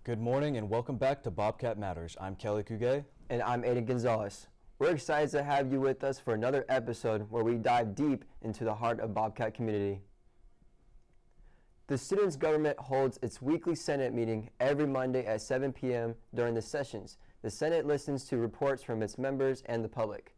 Good morning and welcome back to Bobcat Matters. I'm Kelly Kugay. And I'm Aiden Gonzalez. We're excited to have you with us for another episode where we dive deep into the heart of Bobcat community. The students' government holds its weekly Senate meeting every Monday at 7 p.m. during the sessions. The Senate listens to reports from its members and the public.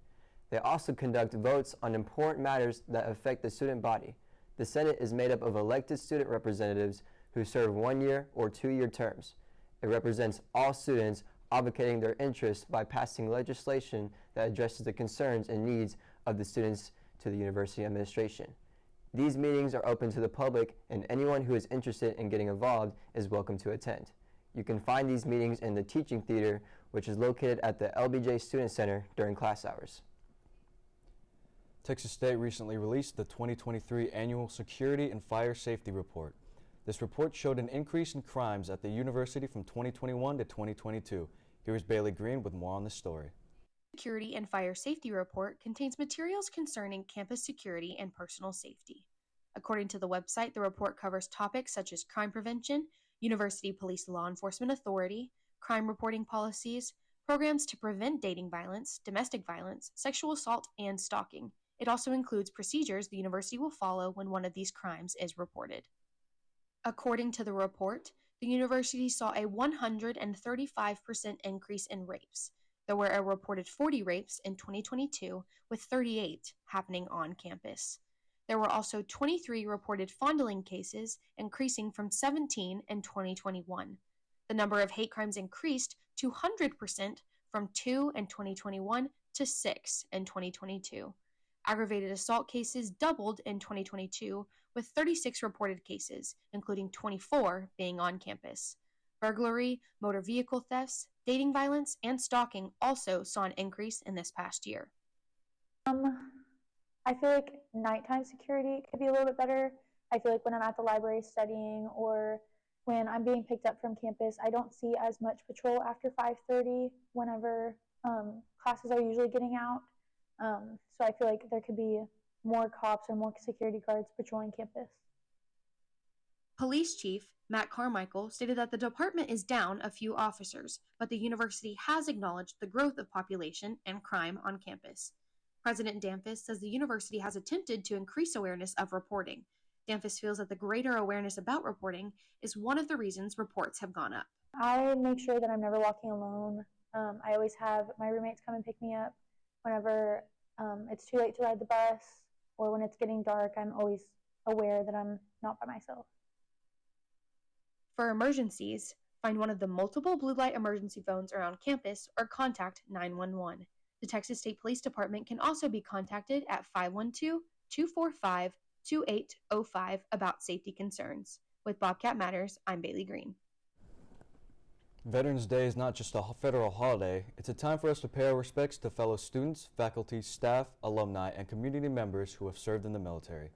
They also conduct votes on important matters that affect the student body. The Senate is made up of elected student representatives who serve 1-year or 2-year terms. It represents all students, advocating their interests by passing legislation that addresses the concerns and needs of the students to the university administration. These meetings are open to the public, and anyone who is interested in getting involved is welcome to attend. You can find these meetings in the Teaching Theater, which is located at the LBJ Student Center during class hours. Texas State recently released the 2023 Annual Security and Fire Safety Report. This report showed an increase in crimes at the university from 2021 to 2022. Here is Bailey Green with more on this story. Security and Fire Safety Report contains materials concerning campus security and personal safety. According to the website, the report covers topics such as crime prevention, University Police Law Enforcement Authority, crime reporting policies, programs to prevent dating violence, domestic violence, sexual assault, and stalking. It also includes procedures the university will follow when one of these crimes is reported. According to the report, the university saw a 135% increase in rapes. There were a reported 40 rapes in 2022, with 38 happening on campus. There were also 23 reported fondling cases, increasing from 17 in 2021. The number of hate crimes increased 200% from 2 in 2021 to 6 in 2022. Aggravated assault cases doubled in 2022, with 36 reported cases, including 24 being on campus. Burglary, motor vehicle thefts, dating violence, and stalking also saw an increase in this past year. I feel like nighttime security could be a little bit better. I feel like when I'm at the library studying or when I'm being picked up from campus, I don't see as much patrol after 5:30 whenever classes are usually getting out. So I feel like there could be more cops or more security guards patrolling campus. Police Chief Matt Carmichael stated that the department is down a few officers, but the university has acknowledged the growth of population and crime on campus. President Danfus says the university has attempted to increase awareness of reporting. Danfus feels that the greater awareness about reporting is one of the reasons reports have gone up. I make sure that I'm never walking alone. I always have my roommates come and pick me up whenever it's too late to ride the bus, or when it's getting dark. I'm always aware that I'm not by myself. For emergencies, find one of the multiple blue light emergency phones around campus or contact 911. The Texas State Police Department can also be contacted at 512-245-2805 about safety concerns. With Bobcat Matters, I'm Bailey Green. Veterans Day is not just a federal holiday, it's a time for us to pay our respects to fellow students, faculty, staff, alumni, and community members who have served in the military.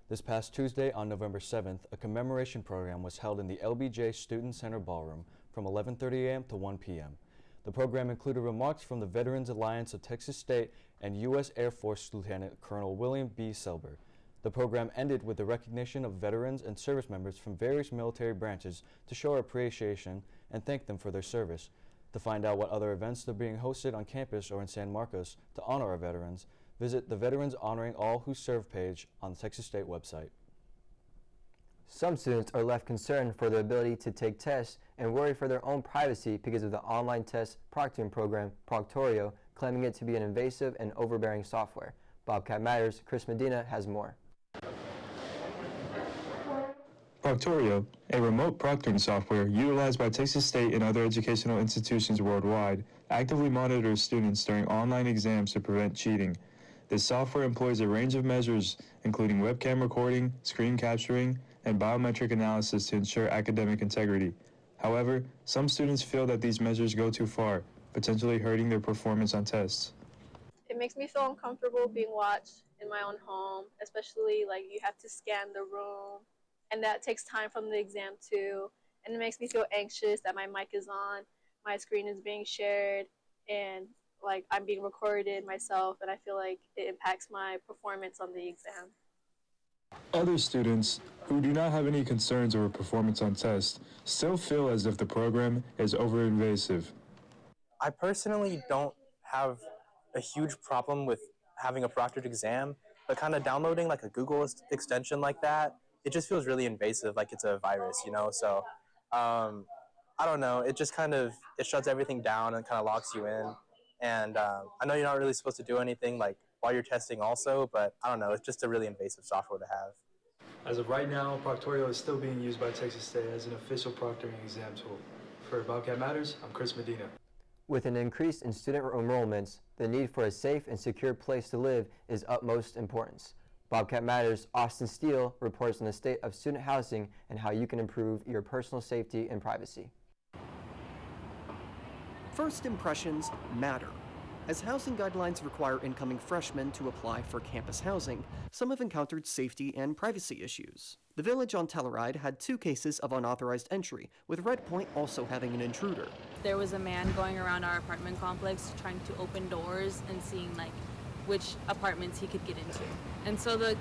This past Tuesday, on November 7th, a commemoration program was held in the LBJ Student Center Ballroom from 11:30 a.m. to 1 p.m. The program included remarks from the Veterans Alliance of Texas State and U.S. Air Force Lieutenant Colonel William B. Selber. The program ended with the recognition of veterans and service members from various military branches to show our appreciation and thank them for their service. To find out what other events are being hosted on campus or in San Marcos to honor our veterans, visit the Veterans Honoring All Who Serve page on the Texas State website. Some students are left concerned for their ability to take tests and worry for their own privacy because of the online test proctoring program, Proctorio, claiming it to be an invasive and overbearing software. Bobcat Matters, Chris Medina has more. Proctorio, a remote proctoring software utilized by Texas State and other educational institutions worldwide, actively monitors students during online exams to prevent cheating. This software employs a range of measures, including webcam recording, screen capturing, and biometric analysis to ensure academic integrity. However, some students feel that these measures go too far, potentially hurting their performance on tests. It makes me feel uncomfortable being watched in my own home, especially like you have to scan the room, and that takes time from the exam too. And it makes me feel anxious that my mic is on, my screen is being shared, and like I'm being recorded myself, and I feel like it impacts my performance on the exam. Other students who do not have any concerns over performance on tests, still feel as if the program is over-invasive. I personally don't have a huge problem with having a proctored exam, but kind of downloading like a Google extension like that, it just feels really invasive, like it's a virus, you know? So I don't know, it just kind of, it shuts everything down and kind of locks you in. And I know you're not really supposed to do anything like while you're testing also, but I don't know, it's just a really invasive software to have. As of right now, Proctorio is still being used by Texas State as an official proctoring exam tool. For Bobcat Matters, I'm Chris Medina. With an increase in student enrollments, the need for a safe and secure place to live is utmost importance. Bobcat Matters' Austin Steele reports on the state of student housing and how you can improve your personal safety and privacy. First impressions matter. As housing guidelines require incoming freshmen to apply for campus housing, some have encountered safety and privacy issues. The Village on Telluride had 2 cases of unauthorized entry, with Red Point also having an intruder. There was a man going around our apartment complex trying to open doors and seeing which apartments he could get into. And so the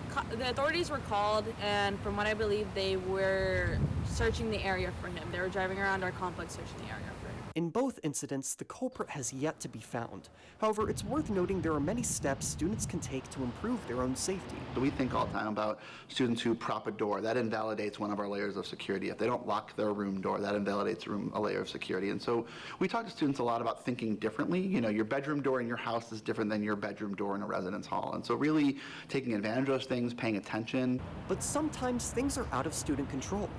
authorities were called, and from what I believe, they were searching the area for him. They were driving around our complex searching the area for him. In both incidents, the culprit has yet to be found. However, it's worth noting there are many steps students can take to improve their own safety. We think all the time about students who prop a door. That invalidates one of our layers of security. If they don't lock their room door, that invalidates a layer of security. And so we talk to students a lot about thinking differently. You know, your bedroom door in your house is different than your bedroom door in a residence hall. And so really taking advantage of those things, paying attention. But sometimes things are out of student control.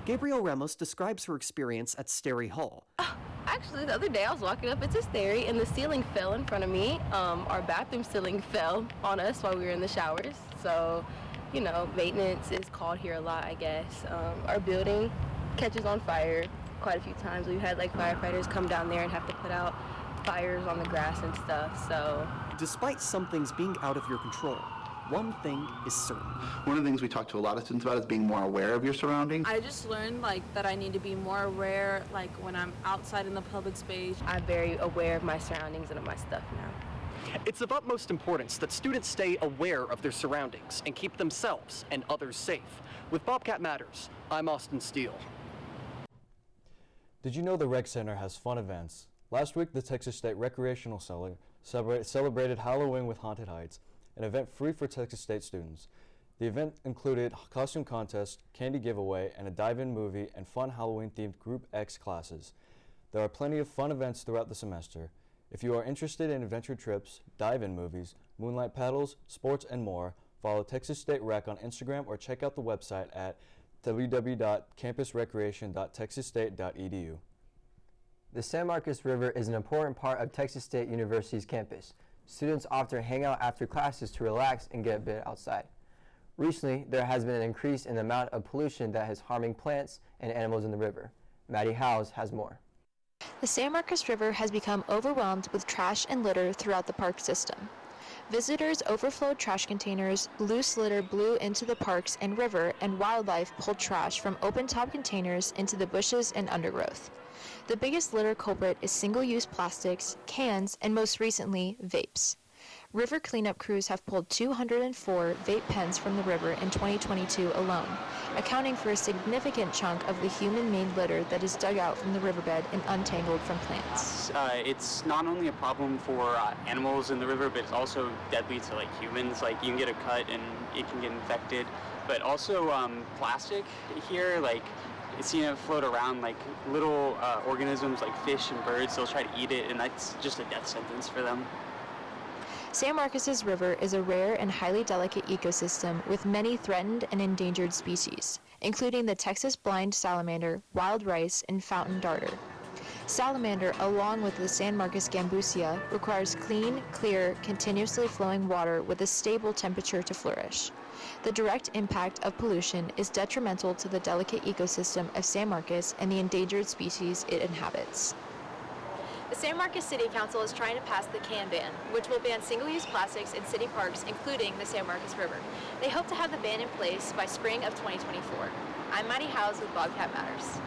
Gabrielle Ramos describes her experience at Sterry Hall. Actually, the other day I was walking up into Sterry and the ceiling fell in front of me. Our bathroom ceiling fell on us while we were in the showers. So, you know, maintenance is called here a lot, I guess. Our building catches on fire quite a few times. We've had firefighters come down there and have to put out fires on the grass and stuff, so. Despite some things being out of your control, one thing is certain. One of the things we talk to a lot of students about is being more aware of your surroundings. I just learned that I need to be more aware when I'm outside in the public space. I'm very aware of my surroundings and of my stuff now. It's of utmost importance that students stay aware of their surroundings and keep themselves and others safe. With Bobcat Matters, I'm Austin Steele. Did you know the Rec Center has fun events? Last week, the Texas State Recreational Center celebrated Halloween with Haunted Heights, an event free for Texas State students. The event included costume contest, candy giveaway, and a dive-in movie and fun Halloween-themed Group X classes. There are plenty of fun events throughout the semester. If you are interested in adventure trips, dive-in movies, moonlight paddles, sports, and more, follow Texas State Rec on Instagram or check out the website at www.campusrecreation.texasstate.edu. The San Marcos River is an important part of Texas State University's campus. Students often hang out after classes to relax and get a bit outside. Recently, there has been an increase in the amount of pollution that is harming plants and animals in the river. Maddie Howes has more. The San Marcos River has become overwhelmed with trash and litter throughout the park system. Visitors overflowed trash containers, loose litter blew into the parks and river, and wildlife pulled trash from open-top containers into the bushes and undergrowth. The biggest litter culprit is single-use plastics, cans, and most recently, vapes. River cleanup crews have pulled 204 vape pens from the river in 2022 alone, accounting for a significant chunk of the human-made litter that is dug out from the riverbed and untangled from plants. It's not only a problem for animals in the river, but it's also deadly to humans. You can get a cut and it can get infected. But also plastic here, seeing it float around little organisms like fish and birds, they'll try to eat it, and that's just a death sentence for them. San Marcos's river is a rare and highly delicate ecosystem with many threatened and endangered species, including the Texas blind salamander, wild rice, and fountain darter. Salamander, along with the San Marcos gambusia, requires clean, clear, continuously flowing water with a stable temperature to flourish. The direct impact of pollution is detrimental to the delicate ecosystem of San Marcos and the endangered species it inhabits. The San Marcos City Council is trying to pass the can ban, which will ban single-use plastics in city parks, including the San Marcos River. They hope to have the ban in place by spring of 2024. I'm Maddie Howes with Bobcat Matters.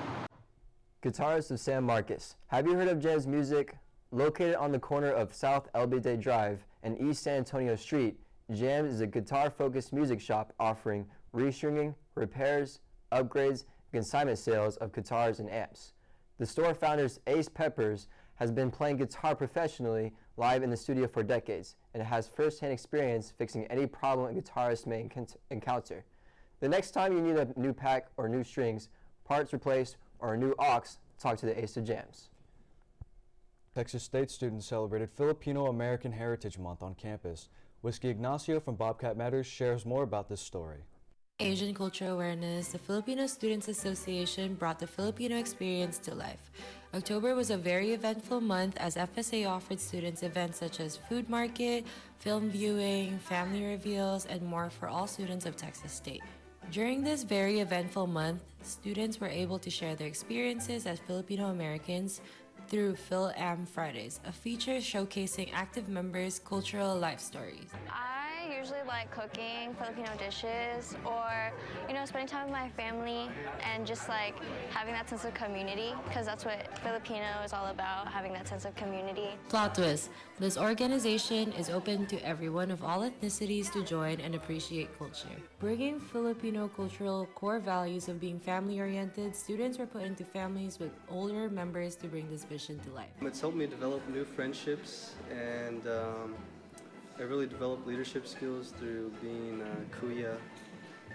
Guitarist of San Marcos. Have you heard of Jam's Music? Located on the corner of South El Bide Drive and East San Antonio Street, Jam is a guitar-focused music shop offering restringing, repairs, upgrades, and consignment sales of guitars and amps. The store founder's Ace Peppers has been playing guitar professionally live in the studio for decades and has first-hand experience fixing any problem a guitarist may encounter. The next time you need a new pack or new strings, parts replaced, or a new aux, talk to the Ace of Jams. Texas State students celebrated Filipino American Heritage Month on campus. Whiskey Ignacio from Bobcat Matters shares more about this story. Asian cultural awareness, the Filipino Students Association brought the Filipino experience to life. October was a very eventful month as FSA offered students events such as food market, film viewing, family reveals, and more for all students of Texas State. During this very eventful month, students were able to share their experiences as Filipino Americans through Phil-Am Fridays, a feature showcasing active members' cultural life stories. I usually like cooking Filipino dishes or, spending time with my family and just like having that sense of community, because that's what Filipino is all about, having that sense of community. Plot twist, this organization is open to everyone of all ethnicities to join and appreciate culture. Bringing Filipino cultural core values of being family-oriented, students were put into families with older members to bring this vision to life. It's helped me develop new friendships, and I really developed leadership skills through being Kuya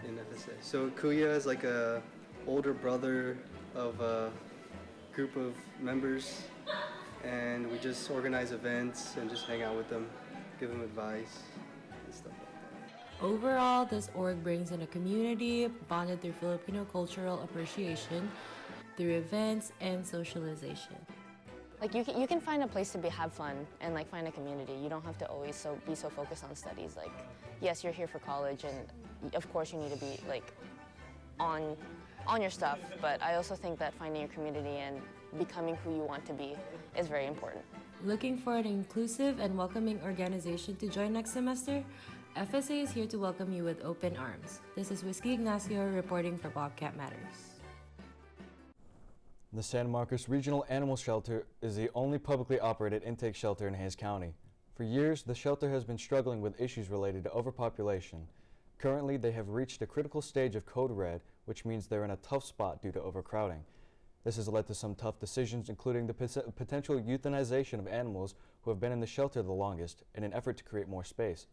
in FSA. So Kuya is like a older brother of a group of members, and we just organize events and just hang out with them, give them advice and stuff like that. Overall, this org brings in a community bonded through Filipino cultural appreciation, through events and socialization. Like you can find a place to have fun and like find a community. You don't have to always be so focused on studies. Like, yes, you're here for college, and of course you need to be like on your stuff. But I also think that finding your community and becoming who you want to be is very important. Looking for an inclusive and welcoming organization to join next semester? FSA is here to welcome you with open arms. This is Whiskey Ignacio reporting for Bobcat Matters. The San Marcos Regional Animal Shelter is the only publicly operated intake shelter in Hays County. For years, the shelter has been struggling with issues related to overpopulation. Currently, they have reached a critical stage of code red, which means they're in a tough spot due to overcrowding. This has led to some tough decisions, including the potential euthanization of animals who have been in the shelter the longest in an effort to create more space.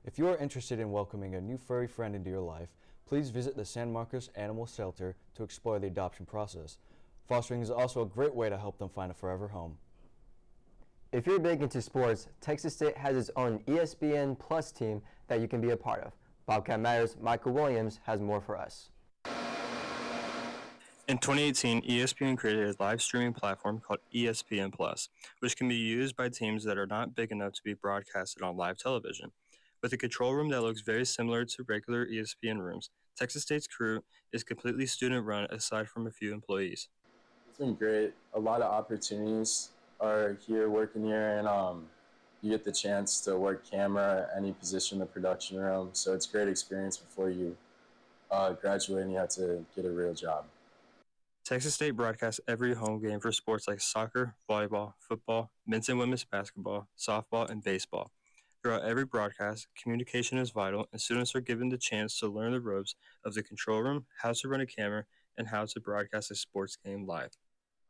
If you are interested in welcoming a new furry friend into your life, please visit the San Marcos Animal Shelter to explore the adoption process. Fostering is also a great way to help them find a forever home. If you're big into sports, Texas State has its own ESPN Plus team that you can be a part of. Bobcat Matters' Michael Williams has more for us. In 2018, ESPN created a live streaming platform called ESPN Plus, which can be used by teams that are not big enough to be broadcasted on live television. With a control room that looks very similar to regular ESPN rooms, Texas State's crew is completely student-run aside from a few employees. It's been great. A lot of opportunities are here working here, and you get the chance to work camera at any position in the production room. So it's a great experience before you graduate and you have to get a real job. Texas State broadcasts every home game for sports like soccer, volleyball, football, men's and women's basketball, softball, and baseball. Throughout every broadcast, communication is vital, and students are given the chance to learn the ropes of the control room, how to run a camera, and how to broadcast a sports game live.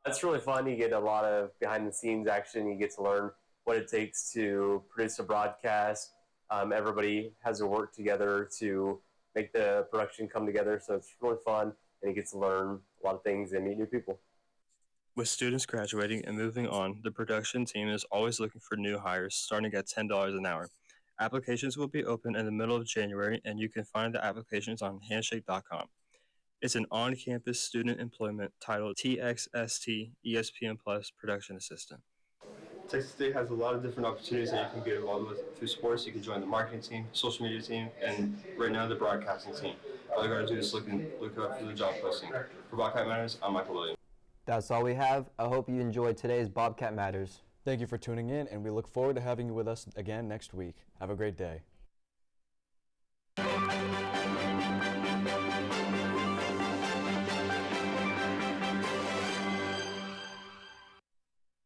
That's really fun. You get a lot of behind-the-scenes action. You get to learn what it takes to produce a broadcast. Everybody has to work together to make the production come together, so it's really fun, and you get to learn a lot of things and meet new people. With students graduating and moving on, the production team is always looking for new hires, starting at $10 an hour. Applications will be open in the middle of January, and you can find the applications on handshake.com. It's an on-campus student employment titled TXST ESPN Plus Production Assistant. Texas State has a lot of different opportunities that you can get involved with through sports. You can join the marketing team, social media team, and right now the broadcasting team. All you gotta do is look up for the job posting. For Bobcat Matters, I'm Michael Williams. That's all we have. I hope you enjoyed today's Bobcat Matters. Thank you for tuning in, and we look forward to having you with us again next week. Have a great day.